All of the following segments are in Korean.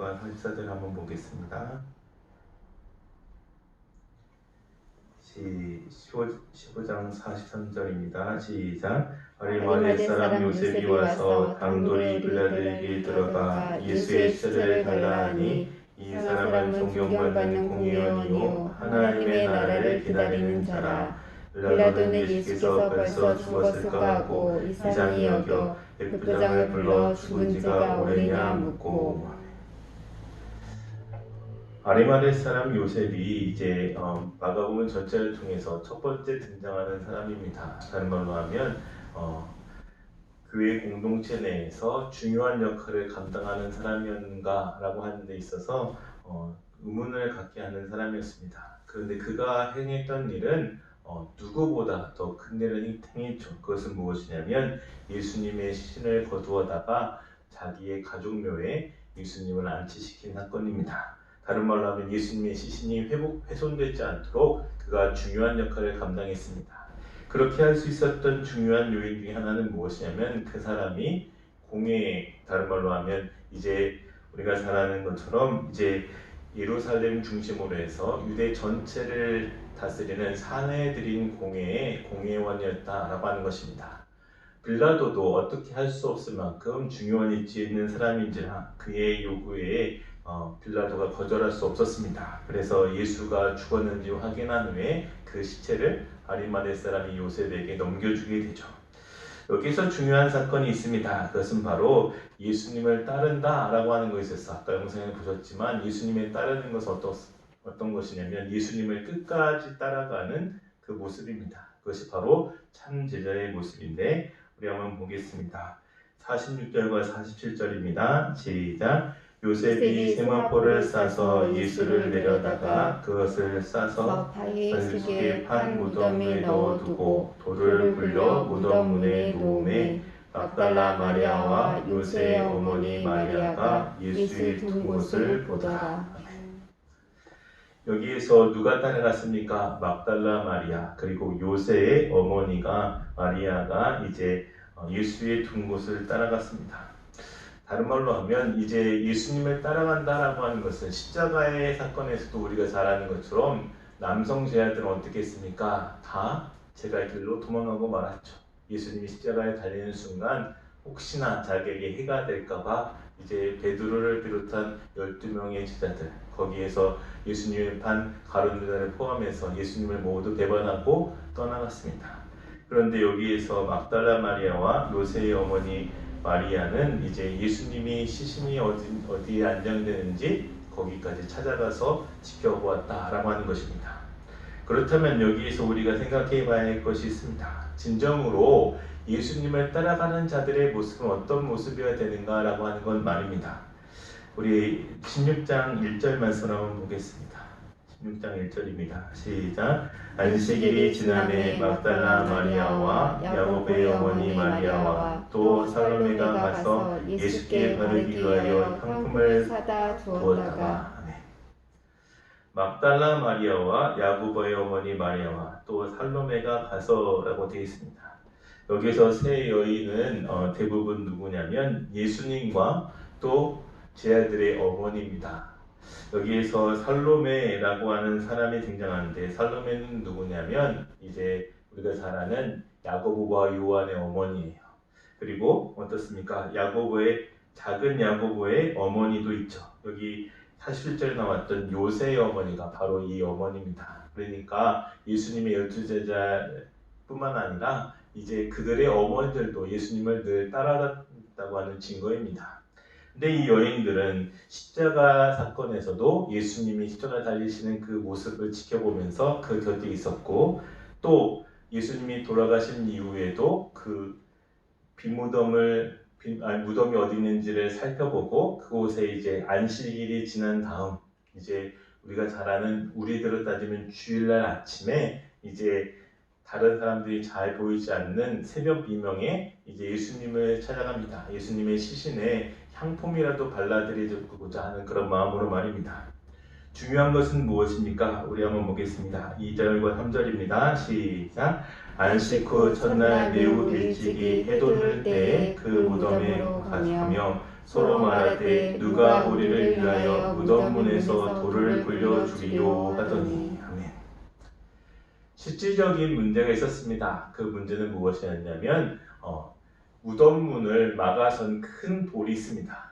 43절과 44절 한번 보겠습니다. 15장 43절입니다. 시작. 아리마대 사람 요셉이 와서 당돌이 빌라도에게 들어가 예수의 시체를 달라 하니 이 사람은 존경받는 공회원이요 하나님의 나라를 기다리는 자라. 빌라도는 예수께서 벌써 죽었을까 하고 이상히 여겨 백부장을 불러 죽은 지가 오래냐 묻고. 아리마대 사람 요셉이 이제 마가복음 전체를 통해서 첫 번째 등장하는 사람입니다. 다른 말로 하면 교회 공동체 내에서 중요한 역할을 감당하는 사람이었는가라고 하는 데 있어서 의문을 갖게 하는 사람이었습니다. 그런데 그가 행했던 일은 누구보다 더 큰 일을 행했죠. 그것은 무엇이냐면 예수님의 시신을 거두어다가 자기의 가족묘에 예수님을 안치시킨 사건입니다. 다른 말로 하면 예수님의 시신이 훼손되지 않도록 그가 중요한 역할을 감당했습니다. 그렇게 할 수 있었던 중요한 요인 중에 하나는 무엇이냐면 그 사람이 공회, 다른 말로 하면 이제 우리가 잘 아는 것처럼 이제 예루살렘 중심으로 해서 유대 전체를 다스리는 사내들인 공회의 공회원이었다라고 하는 것입니다. 빌라도도 어떻게 할 수 없을 만큼 중요한 위치에 있는 사람인지라 그의 요구에 빌라도가 거절할 수 없었습니다. 그래서 예수가 죽었는지 확인한 후에 그 시체를 아리마대 사람이 요셉에게 넘겨주게 되죠. 여기서 중요한 사건이 있습니다. 그것은 바로 예수님을 따른다라고 하는 것이 있었어. 아까 영상에 보셨지만 예수님을 따르는 것은 어떤 것이냐면 예수님을 끝까지 따라가는 그 모습입니다. 그것이 바로 참 제자의 모습인데 우리 한번 보겠습니다. 46절과 47절입니다. 시작. 요셉이 세마포를 싸서 예수를 내려다가 그것을 싸서 예수께 판 무덤에 넣어두고 돌을 굴려 무덤 문에 놓음에 막달라 마리아와 요새의 어머니 마리아가 예수의 둔 곳을 보더라. 여기에서 누가 따라갔습니까? 막달라 마리아 그리고 요새의 어머니가 마리아가 이제 예수의 둔 곳을 따라갔습니다. 다른 말로 하면 이제 예수님을 따라간다라고 하는 것은 십자가의 사건에서도 우리가 잘 아는 것처럼 남성 제자들은 어떻게 했습니까? 다 제갈 길로 도망가고 말았죠. 예수님이 십자가에 달리는 순간 혹시나 자기에게 해가 될까봐 이제 베드로를 비롯한 12명의 제자들 거기에서 예수님을 판 가룟 유다를 포함해서 예수님을 모두 배반하고 떠나갔습니다. 그런데 여기에서 막달라 마리아와 요새의 어머니 마리아는 이제 예수님이 시신이 어디에 안장되는지 거기까지 찾아가서 지켜보았다라고 하는 것입니다. 그렇다면 여기에서 우리가 생각해 봐야 할 것이 있습니다. 진정으로 예수님을 따라가는 자들의 모습은 어떤 모습이어야 되는가라고 하는 건 말입니다. 우리 16장 1절 말씀 한번 보겠습니다. 16장 1절입니다. 시작. 안식일이 지남에 막달라 마리아와 야곱의 어머니 마리아와 또 살로메가 가서 예수께 바르기 위하여 향품을 사다 두었다가. 막달라 마리아와 야곱의 어머니 마리아와 또 살로메가 가서라고 되어 있습니다. 여기서 세 여인은 대부분 누구냐면 예수님과 또 제자들의 어머니입니다. 여기에서 살로메라고 하는 사람이 등장하는데 살로메는 누구냐면 이제 우리가 잘 아는 야고보와 요한의 어머니예요. 그리고 어떻습니까? 작은 야고보의 어머니도 있죠. 여기 41절에 나왔던 요새의 어머니가 바로 이 어머니입니다. 그러니까 예수님의 12제자뿐만 아니라 이제 그들의 어머니들도 예수님을 늘 따라갔다고 하는 증거입니다. 근데 이 여인들은 십자가 사건에서도 예수님이 십자가 달리시는 그 모습을 지켜보면서 그 곁에 있었고 또 예수님이 돌아가신 이후에도 그 무덤이 어디 있는지를 살펴보고 그곳에 이제 안식일이 지난 다음 이제 우리가 잘 아는 우리들로 따지면 주일날 아침에 이제 다른 사람들이 잘 보이지 않는 새벽 비명에 이제 예수님을 찾아갑니다. 예수님의 시신에 향품이라도 발라드리고자 하는 그런 마음으로 말입니다. 중요한 것은 무엇입니까? 우리 한번 보겠습니다. 2절과 3절입니다. 시작. 안식 후 첫날 매우 일찍이 해돋을 때 그 무덤에 가며 서로 말하되 누가 우리를 위하여 무덤문에서 돌을 굴려 죽이요 하더니. 아멘. 실질적인 문제가 있었습니다. 그 문제는 무엇이었냐면 무덤문을 막아선 큰 돌이 있습니다.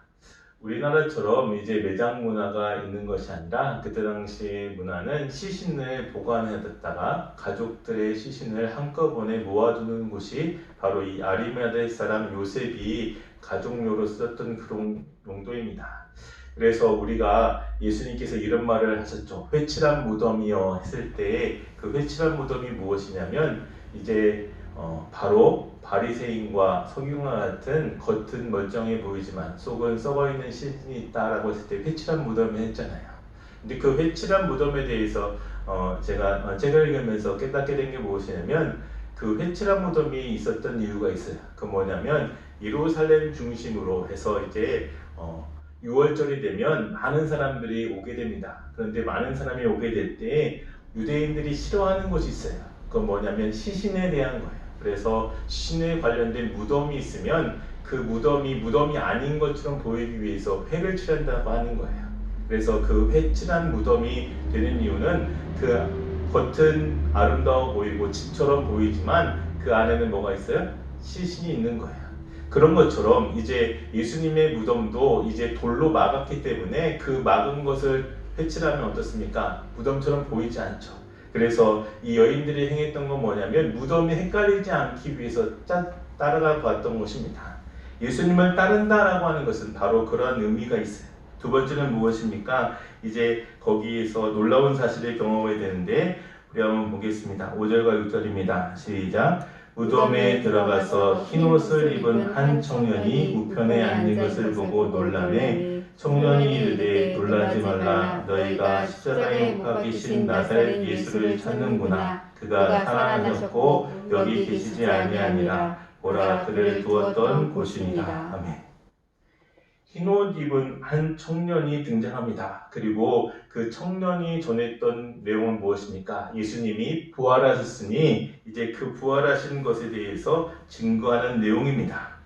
우리나라처럼 이제 매장 문화가 있는 것이 아니라 그때 당시의 문화는 시신을 보관해뒀다가 가족들의 시신을 한꺼번에 모아두는 곳이 바로 이 아리마대 사람 요셉이 가족료로 썼던 그런 용도입니다. 그래서 우리가 예수님께서 이런 말을 하셨죠. 회칠한 무덤이여 했을 때 그 회칠한 무덤이 무엇이냐면 이제 바로 바리새인과 서기관과 같은 겉은 멀쩡해 보이지만 속은 썩어있는 시신이 있다라고 했을 때 회칠한 무덤을 했잖아요. 근데 그 회칠한 무덤에 대해서 제가 책을 읽으면서 깨닫게 된 게 무엇이냐면 그 회칠한 무덤이 있었던 이유가 있어요. 그 뭐냐면 예루살렘 중심으로 해서 이제 6월절이 되면 많은 사람들이 오게 됩니다. 그런데 많은 사람이 오게 될 때 유대인들이 싫어하는 것이 있어요. 그건 뭐냐면 시신에 대한 거예요. 그래서 시신에 관련된 무덤이 있으면 그 무덤이 아닌 것처럼 보이기 위해서 획을 칠한다고 하는 거예요. 그래서 그 획칠한 무덤이 되는 이유는 그 겉은 아름다워 보이고 집처럼 보이지만 그 안에는 뭐가 있어요? 시신이 있는 거예요. 그런 것처럼 이제 예수님의 무덤도 이제 돌로 막았기 때문에 그 막은 것을 회칠하면 어떻습니까? 무덤처럼 보이지 않죠. 그래서 이 여인들이 행했던 건 뭐냐면 무덤이 헷갈리지 않기 위해서 따라가 봤던 것입니다. 예수님을 따른다라고 하는 것은 바로 그러한 의미가 있어요. 두 번째는 무엇입니까? 이제 거기에서 놀라운 사실을 경험하게 되는데 우리 한번 보겠습니다. 5절과 6절입니다. 시작. 무덤에 들어가서 흰옷을 입은 한 청년이 우편에 앉은 것을 보고 놀라매 청년이 이르되 놀라지 말라. 너희가 십자가에 못 박히신 나사렛 예수를 찾는구나. 그가 살아나셨고 여기 계시지 아니하니라. 보라 그를 두었던 곳이니라. 아멘. 흰옷 입은 한 청년이 등장합니다. 그리고 그 청년이 전했던 내용은 무엇입니까? 예수님이 부활하셨으니 이제 그 부활하신 것에 대해서 증거하는 내용입니다.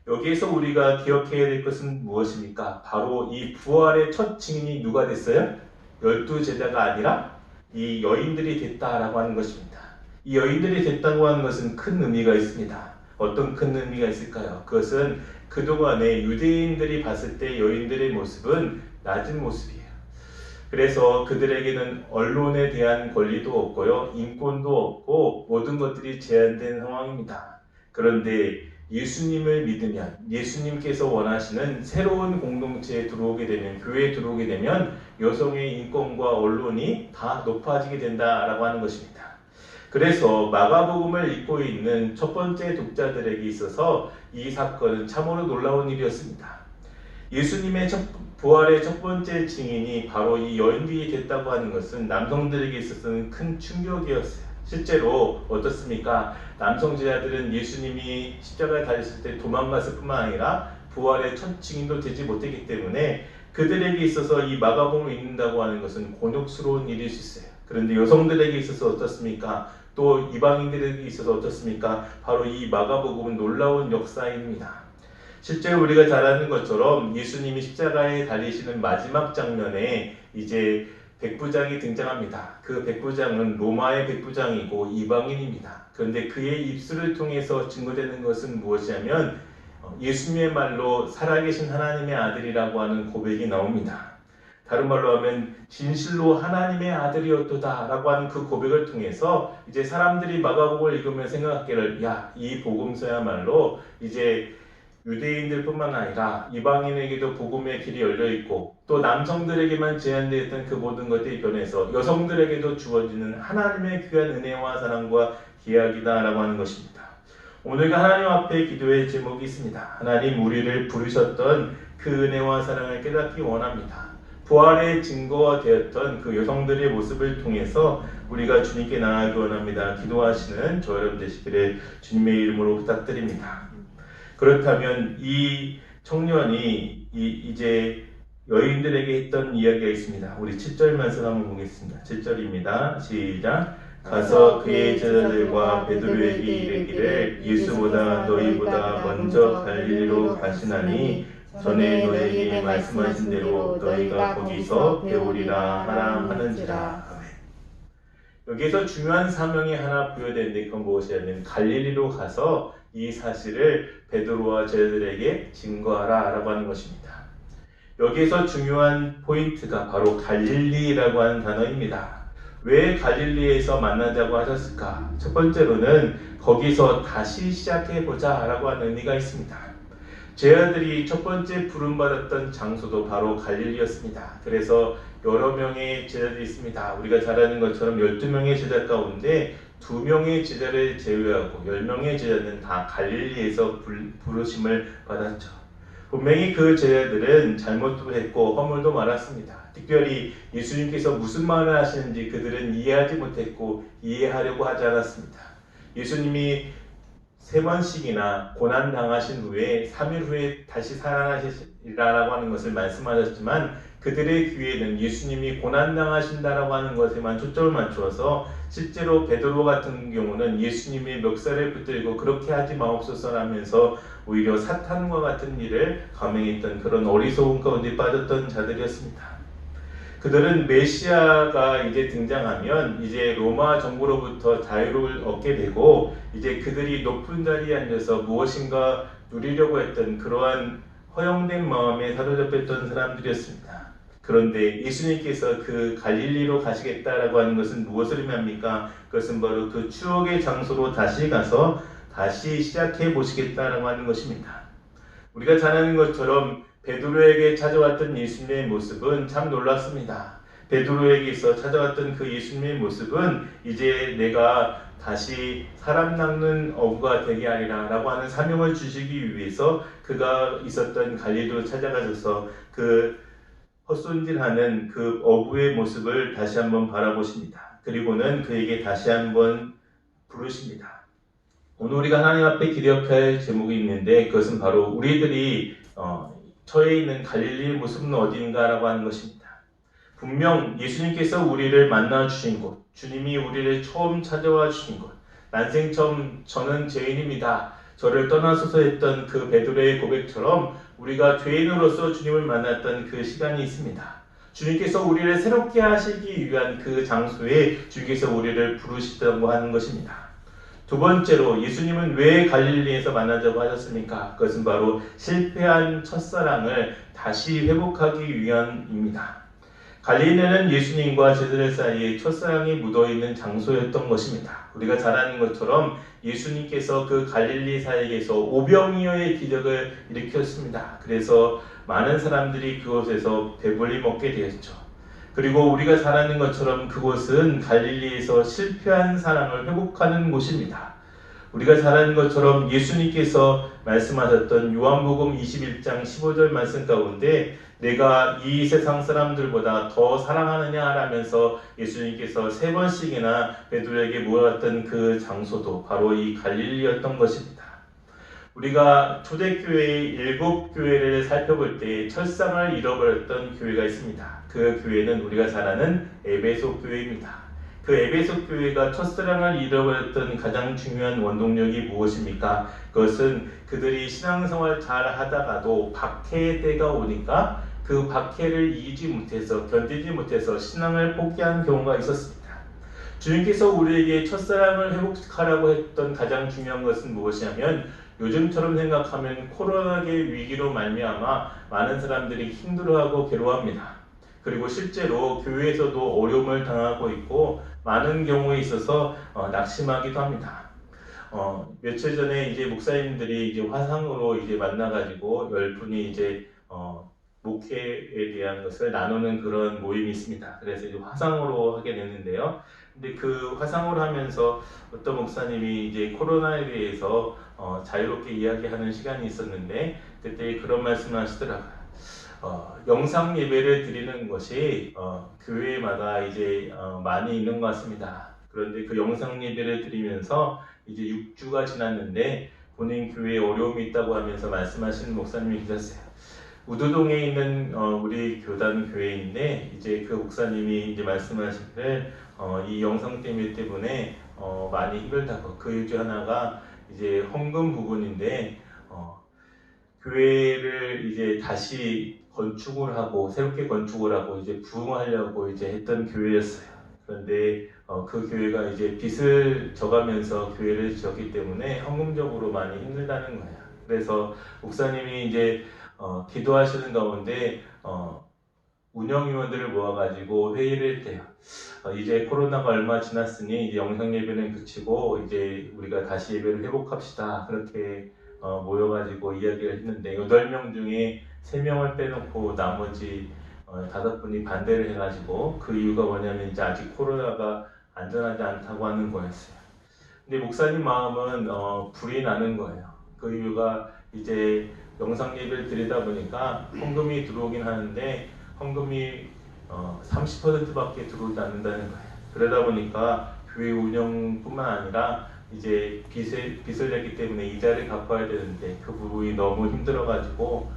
여기에서 우리가 기억해야 될 것은 무엇입니까? 바로 이 부활의 첫 증인이 누가 됐어요? 12제자가 아니라 이 여인들이 됐다라고 하는 것입니다. 이 여인들이 됐다고 하는 것은 큰 의미가 있습니다. 어떤 큰 의미가 있을까요? 그것은 그동안에 유대인들이 봤을 때 여인들의 모습은 낮은 모습이에요. 그래서 그들에게는 언론에 대한 권리도 없고요, 인권도 없고 모든 것들이 제한된 상황입니다. 그런데 예수님을 믿으면 예수님께서 원하시는 새로운 공동체에 들어오게 되면, 교회에 들어오게 되면 여성의 인권과 언론이 다 높아지게 된다라고 하는 것입니다. 그래서 마가복음을 읽고 있는 첫 번째 독자들에게 있어서 이 사건은 참으로 놀라운 일이었습니다. 예수님의 부활의 첫 번째 증인이 바로 이 여인들이 됐다고 하는 것은 남성들에게 있어서는 큰 충격이었어요. 실제로 어떻습니까? 남성 제자들은 예수님이 십자가에 달렸을 때 도망갔을 뿐만 아니라 부활의 첫 증인도 되지 못했기 때문에 그들에게 있어서 이 마가복음을 읽는다고 하는 것은 곤욕스러운 일일 수 있어요. 그런데 여성들에게 있어서 어떻습니까? 또 이방인들에게 있어서 어떻습니까? 바로 이 마가복음은 놀라운 역사입니다. 실제로 우리가 잘 아는 것처럼 예수님이 십자가에 달리시는 마지막 장면에 이제 백부장이 등장합니다. 그 백부장은 로마의 백부장이고 이방인입니다. 그런데 그의 입술을 통해서 증거되는 것은 무엇이냐면 예수님의 말로 살아계신 하나님의 아들이라고 하는 고백이 나옵니다. 다른 말로 하면 진실로 하나님의 아들이었도다 라고 하는 그 고백을 통해서 이제 사람들이 마가복음을 읽으면 생각하기를, 야, 이 복음서야말로 이제 유대인들 뿐만 아니라 이방인에게도 복음의 길이 열려있고 또 남성들에게만 제한되어 있던 그 모든 것들이 변해서 여성들에게도 주어지는 하나님의 귀한 은혜와 사랑과 기약이다 라고 하는 것입니다. 오늘과 하나님 앞에 기도의 제목이 있습니다. 하나님, 우리를 부르셨던 그 은혜와 사랑을 깨닫기 원합니다. 부활의 증거가 되었던 그 여성들의 모습을 통해서 우리가 주님께 나아가기 원합니다. 기도하시는 저 여러분 되시기를 주님의 이름으로 부탁드립니다. 그렇다면 이 청년이 이제 여인들에게 했던 이야기가 있습니다. 우리 7절 말씀 한번 보겠습니다. 7절입니다. 시작. 가서 그의 제자들과 베드로에게 이르기를 예수보다 너희보다 먼저 갈릴리로 가시나니 전에 너희에게 말씀하신 대로 너희가 거기서 배우리라 하라 하는지라. 아멘. 여기서 중요한 사명이 하나 부여되는데 그건 무엇이냐면 갈릴리로 가서 이 사실을 베드로와 제자들에게 증거하라 라고 하는 것입니다. 여기에서 중요한 포인트가 바로 갈릴리라고 하는 단어입니다. 왜 갈릴리에서 만나자고 하셨을까? 첫 번째로는 거기서 다시 시작해보자 라고 하는 의미가 있습니다. 제자들이 첫 번째 부름받았던 장소도 바로 갈릴리였습니다. 그래서 여러 명의 제자들이 있습니다. 우리가 잘 아는 것처럼 12명의 제자 가운데 2명의 제자를 제외하고 10명의 제자는 다 갈릴리에서 부르심을 받았죠. 분명히 그 제자들은 잘못도 했고 허물도 많았습니다. 특별히 예수님께서 무슨 말을 하시는지 그들은 이해하지 못했고 이해하려고 하지 않았습니다. 예수님이 3번씩이나 고난당하신 후에 3일 후에 다시 살아나시리라고 하는 것을 말씀하셨지만 그들의 귀에는 예수님이 고난당하신다라고 하는 것에만 초점을 맞추어서 실제로 베드로 같은 경우는 예수님의 멱살을 붙들고 그렇게 하지 마옵소서라면서 오히려 사탄과 같은 일을 감행했던 그런 어리석은 가운데 빠졌던 자들이었습니다. 그들은 메시아가 이제 등장하면 이제 로마 정부로부터 자유를 얻게 되고 이제 그들이 높은 자리에 앉아서 무엇인가 누리려고 했던 그러한 허영된 마음에 사로잡혔던 사람들이었습니다. 그런데 예수님께서 그 갈릴리로 가시겠다라고 하는 것은 무엇을 의미합니까? 그것은 바로 그 추억의 장소로 다시 가서 다시 시작해 보시겠다라고 하는 것입니다. 우리가 잘 아는 것처럼 베드로에게 찾아왔던 예수님의 모습은 참 놀랐습니다. 베드로에게서 찾아왔던 그 예수님의 모습은 이제 내가 다시 사람 낚는 어부가 되게 하리라 라고 하는 사명을 주시기 위해서 그가 있었던 갈릴리로 찾아가셔서 그 헛손질하는 그 어부의 모습을 다시 한번 바라보십니다. 그리고는 그에게 다시 한번 부르십니다. 오늘 우리가 하나님 앞에 기대할 제목이 있는데 그것은 바로 우리들이 처해 있는 갈릴리의 모습은 어디인가라고 하는 것입니다. 분명 예수님께서 우리를 만나 주신 곳, 주님이 우리를 처음 찾아와 주신 곳, 난생 처음 저는 죄인입니다. 저를 떠나소서 했던 그 베드로의 고백처럼 우리가 죄인으로서 주님을 만났던 그 시간이 있습니다. 주님께서 우리를 새롭게 하시기 위한 그 장소에 주님께서 우리를 부르시다고 하는 것입니다. 두 번째로 예수님은 왜 갈릴리에서 만나자고 하셨습니까? 그것은 바로 실패한 첫사랑을 다시 회복하기 위함입니다. 갈릴리는 예수님과 제자들 사이에 첫사랑이 묻어있는 장소였던 것입니다. 우리가 잘 아는 것처럼 예수님께서 그 갈릴리 사이에서 오병이어의 기적을 일으켰습니다. 그래서 많은 사람들이 그곳에서 배불리 먹게 되었죠. 그리고 우리가 잘 아는 것처럼 그곳은 갈릴리에서 실패한 사랑을 회복하는 곳입니다. 우리가 잘 아는 것처럼 예수님께서 말씀하셨던 요한복음 21장 15절 말씀 가운데 내가 이 세상 사람들보다 더 사랑하느냐 라면서 예수님께서 3번씩이나 베드로에게 물었던 그 장소도 바로 이 갈릴리였던 것입니다. 우리가 초대교회의 7교회를 살펴볼 때 철상을 잃어버렸던 교회가 있습니다. 그 교회는 우리가 잘 아는 에베소 교회입니다. 그 에베소 교회가 첫사랑을 잃어버렸던 가장 중요한 원동력이 무엇입니까? 그것은 그들이 신앙생활 잘 하다가도 박해의 때가 오니까 그 박해를 이기지 못해서 견디지 못해서 신앙을 포기한 경우가 있었습니다. 주님께서 우리에게 첫사랑을 회복하라고 했던 가장 중요한 것은 무엇이냐면 요즘처럼 생각하면 코로나의 위기로 말미암아 많은 사람들이 힘들어하고 괴로워합니다. 그리고 실제로 교회에서도 어려움을 당하고 있고 많은 경우에 있어서 낙심하기도 합니다. 며칠 전에 이제 목사님들이 이제 화상으로 이제 만나가지고 10분이 이제 목회에 대한 것을 나누는 그런 모임이 있습니다. 그래서 이제 화상으로 하게 됐는데요. 근데 그 화상으로 하면서 어떤 목사님이 이제 코로나에 대해서 자유롭게 이야기하는 시간이 있었는데 그때 그런 말씀을 하시더라고요. 영상 예배를 드리는 것이 교회마다 이제 많이 있는 것 같습니다. 그런데 그 영상 예배를 드리면서 이제 6주가 지났는데 본인 교회에 어려움이 있다고 하면서 말씀하시는 목사님이 계셨어요. 우두동에 있는 우리 교단 교회인데 이제 그 목사님이 이제 말씀하시기를 이 영상 때문에 많이 힘들다고 그 일 중 하나가 이제 헌금 부분인데 교회를 이제 다시 건축을 하고 새롭게 건축을 하고 이제 부흥하려고 이제 했던 교회였어요. 그런데 그 교회가 이제 빚을 져가면서 교회를 지었기 때문에 헌금적으로 많이 힘들다는 거예요. 그래서 목사님이 이제 기도하시는 가운데 운영위원들을 모아가지고 회의를 했대요. 이제 코로나가 얼마 지났으니 이제 영상 예배는 그치고 이제 우리가 다시 예배를 회복합시다. 그렇게 모여가지고 이야기를 했는데 8명 중에 3명을 빼놓고 나머지 5분이 반대를 해가지고 그 이유가 뭐냐면 이제 아직 코로나가 안전하지 않다고 하는 거였어요. 근데 목사님 마음은 불이 나는 거예요. 그 이유가 이제 영상 예배를 드리다 보니까 헌금이 들어오긴 하는데 헌금이 30%밖에 들어오지 않는다는 거예요. 그러다 보니까 교회 운영뿐만 아니라 이제 빚을 냈기 때문에 이자를 갚아야 되는데 그 부분이 너무 힘들어가지고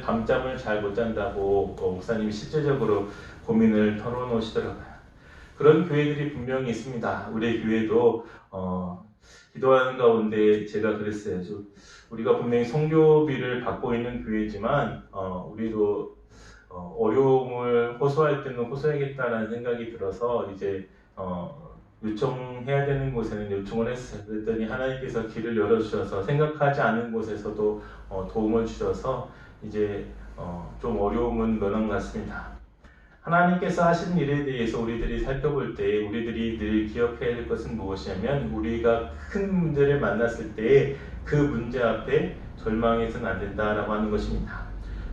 밤잠을 잘 못 잔다고 목사님이 실제적으로 고민을 털어놓으시더라고요. 그런 교회들이 분명히 있습니다. 우리 교회도 기도하는 가운데 제가 그랬어요. 우리가 분명히 선교비를 받고 있는 교회지만 우리도 어려움을 호소할 때는 호소해야겠다는 생각이 들어서 이제 요청해야 되는 곳에는 요청을 했어요. 그랬더니 하나님께서 길을 열어주셔서 생각하지 않은 곳에서도 도움을 주셔서 이제 좀 어려움은 면한 것 같습니다. 하나님께서 하신 일에 대해서 우리들이 살펴볼 때 우리들이 늘 기억해야 될 것은 무엇이냐면 우리가 큰 문제를 만났을 때 그 문제 앞에 절망해서는 안 된다라고 하는 것입니다.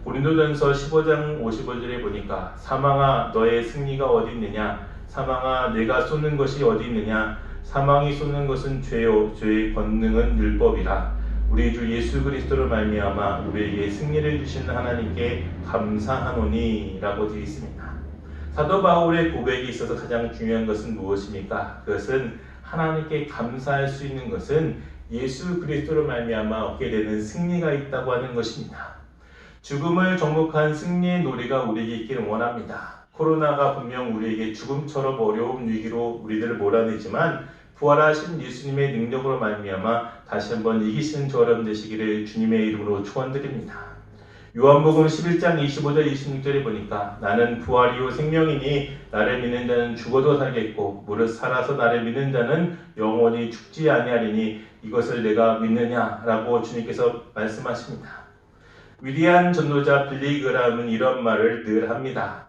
고린도전서 15장 55절에 보니까 사망아 너의 승리가 어디 있느냐, 사망아 내가 쏘는 것이 어디 있느냐, 사망이 쏘는 것은 죄요 죄의 권능은 율법이라. 우리 주 예수 그리스도로 말미암아 우리에게 승리를 주시는 하나님께 감사하노니 라고 되어 있습니다. 사도 바울의 고백에 있어서 가장 중요한 것은 무엇입니까? 그것은 하나님께 감사할 수 있는 것은 예수 그리스도로 말미암아 얻게 되는 승리가 있다고 하는 것입니다. 죽음을 정복한 승리의 놀이가 우리에게 있기를 원합니다. 코로나가 분명 우리에게 죽음처럼 어려운 위기로 우리들을 몰아내지만 부활하신 예수님의 능력으로 말미암아 다시 한번 이기시는 저 여러분 되시기를 주님의 이름으로 축원드립니다. 요한복음 11장 25절 26절에 보니까 나는 부활이요 생명이니 나를 믿는 자는 죽어도 살겠고 무릇 살아서 나를 믿는 자는 영원히 죽지 아니하리니 이것을 내가 믿느냐라고 주님께서 말씀하십니다. 위대한 전도자 빌리 그레함은 이런 말을 늘 합니다.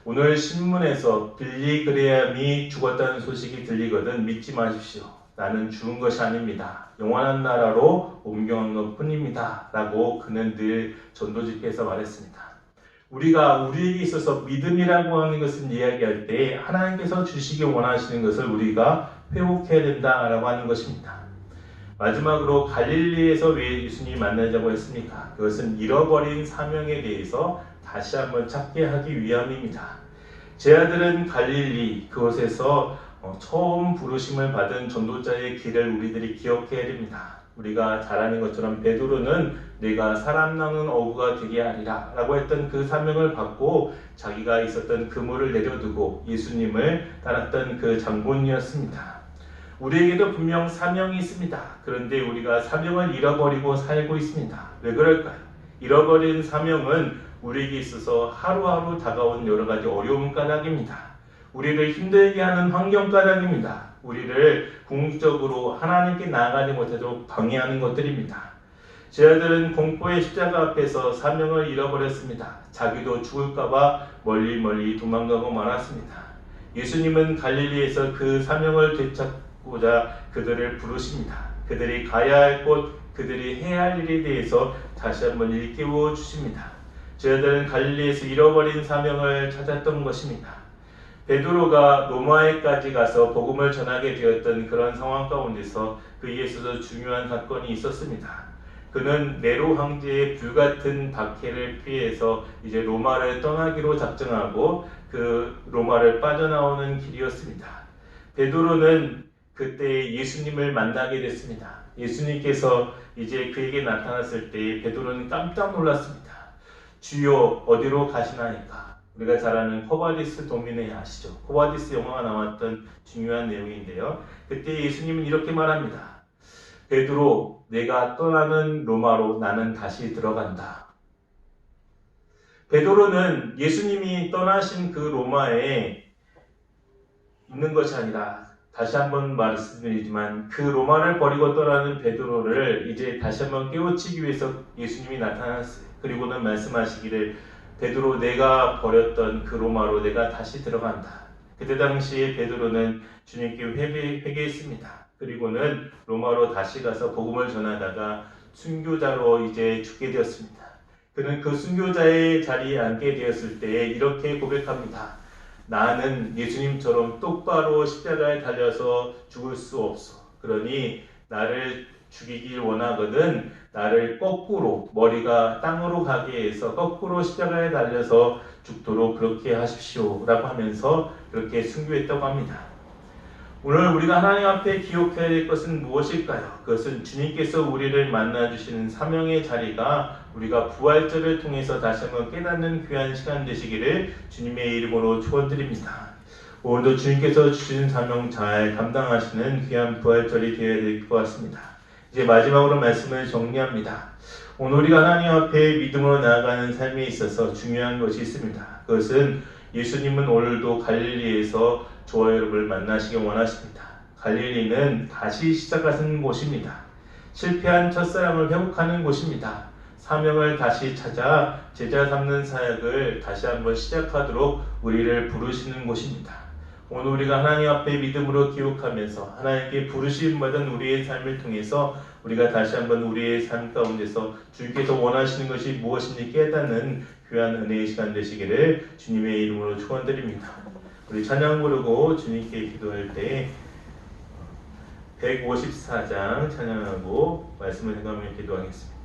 오늘 신문에서 빌리 그레함이 죽었다는 소식이 들리거든 믿지 마십시오. 나는 죽은 것이 아닙니다. 영원한 나라로 옮겨간 것 뿐입니다. 라고 그는 늘 전도 집회에서 말했습니다. 우리가 우리에게 있어서 믿음이라고 하는 것을 이야기할 때 하나님께서 주시기 원하시는 것을 우리가 회복해야 된다라고 하는 것입니다. 마지막으로 갈릴리에서 왜 예수님이 만나자고 했습니까? 그것은 잃어버린 사명에 대해서 다시 한번 찾게 하기 위함입니다. 제 아들은 갈릴리 그곳에서 처음 부르심을 받은 전도자의 길을 우리들이 기억해야 됩니다. 우리가 잘 아는 것처럼 베드로는 내가 사람 낳는 어부가 되게 하리라 라고 했던 그 사명을 받고 자기가 있었던 그물을 내려두고 예수님을 따랐던 그 장본이었습니다. 우리에게도 분명 사명이 있습니다. 그런데 우리가 사명을 잃어버리고 살고 있습니다. 왜 그럴까요? 잃어버린 사명은 우리에게 있어서 하루하루 다가온 여러 가지 어려움 까닭입니다. 우리를 힘들게 하는 환경 까닭입니다. 우리를 궁극적으로 하나님께 나아가지 못하도록 방해하는 것들입니다. 제 아들은 공포의 십자가 앞에서 사명을 잃어버렸습니다. 자기도 죽을까봐 멀리 도망가고 말았습니다. 예수님은 갈릴리에서 그 사명을 되찾고자 그들을 부르십니다. 그들이 가야 할 곳, 그들이 해야 할 일에 대해서 다시 한번 일깨워 주십니다. 제 아들은 갈릴리에서 잃어버린 사명을 찾았던 것입니다. 베드로가 로마에까지 가서 복음을 전하게 되었던 그런 상황 가운데서 그에 있어서 중요한 사건이 있었습니다. 그는 네로 황제의 불같은 박해를 피해서 이제 로마를 떠나기로 작정하고 그 로마를 빠져나오는 길이었습니다. 베드로는 그때 예수님을 만나게 됐습니다. 예수님께서 이제 그에게 나타났을 때 베드로는 깜짝 놀랐습니다. 주여 어디로 가시나이까? 우리가 잘 아는 코바디스 도미네 아시죠? 코바디스 영화가 나왔던 중요한 내용인데요. 그때 예수님은 이렇게 말합니다. 베드로, 내가 떠나는 로마로 나는 다시 들어간다. 베드로는 예수님이 떠나신 그 로마에 있는 것이 아니라, 다시 한번 말씀드리지만 그 로마를 버리고 떠나는 베드로를 이제 다시 한번 깨우치기 위해서 예수님이 나타났어요. 그리고는 말씀하시기를, 베드로, 내가 버렸던 그 로마로 내가 다시 들어간다. 그때 당시에 베드로는 주님께 회개했습니다. 그리고는 로마로 다시 가서 복음을 전하다가 순교자로 이제 죽게 되었습니다. 그는 그 순교자의 자리에 앉게 되었을 때 이렇게 고백합니다. 나는 예수님처럼 똑바로 십자가에 달려서 죽을 수 없어. 그러니 나를 죽이길 원하거든 나를 거꾸로, 머리가 땅으로 가게 해서 거꾸로 십자가에 달려서 죽도록 그렇게 하십시오 라고 하면서 그렇게 순교했다고 합니다. 오늘 우리가 하나님 앞에 기억해야 될 것은 무엇일까요? 그것은 주님께서 우리를 만나주시는 사명의 자리가 우리가 부활절을 통해서 다시 한번 깨닫는 귀한 시간 되시기를 주님의 이름으로 축원드립니다. 오늘도 주님께서 주신 사명 잘 감당하시는 귀한 부활절이 되어야 될 것 같습니다. 이제 마지막으로 말씀을 정리합니다. 오늘 우리가 하나님 앞에 믿음으로 나아가는 삶에 있어서 중요한 것이 있습니다. 그것은 예수님은 오늘도 갈릴리에서 저와 여러분을 만나시기 원하십니다. 갈릴리는 다시 시작하는 곳입니다. 실패한 첫사랑을 회복하는 곳입니다. 사명을 다시 찾아 제자 삼는 사역을 다시 한번 시작하도록 우리를 부르시는 곳입니다. 오늘 우리가 하나님 앞에 믿음으로 기억하면서 하나님께 부르심 받은 우리의 삶을 통해서 우리가 다시 한번 우리의 삶 가운데서 주님께서 원하시는 것이 무엇인지 깨닫는 귀한 은혜의 시간 되시기를 주님의 이름으로 축원드립니다. 우리 찬양 부르고 주님께 기도할 때 154장 찬양하고 말씀을 생각하며 기도하겠습니다.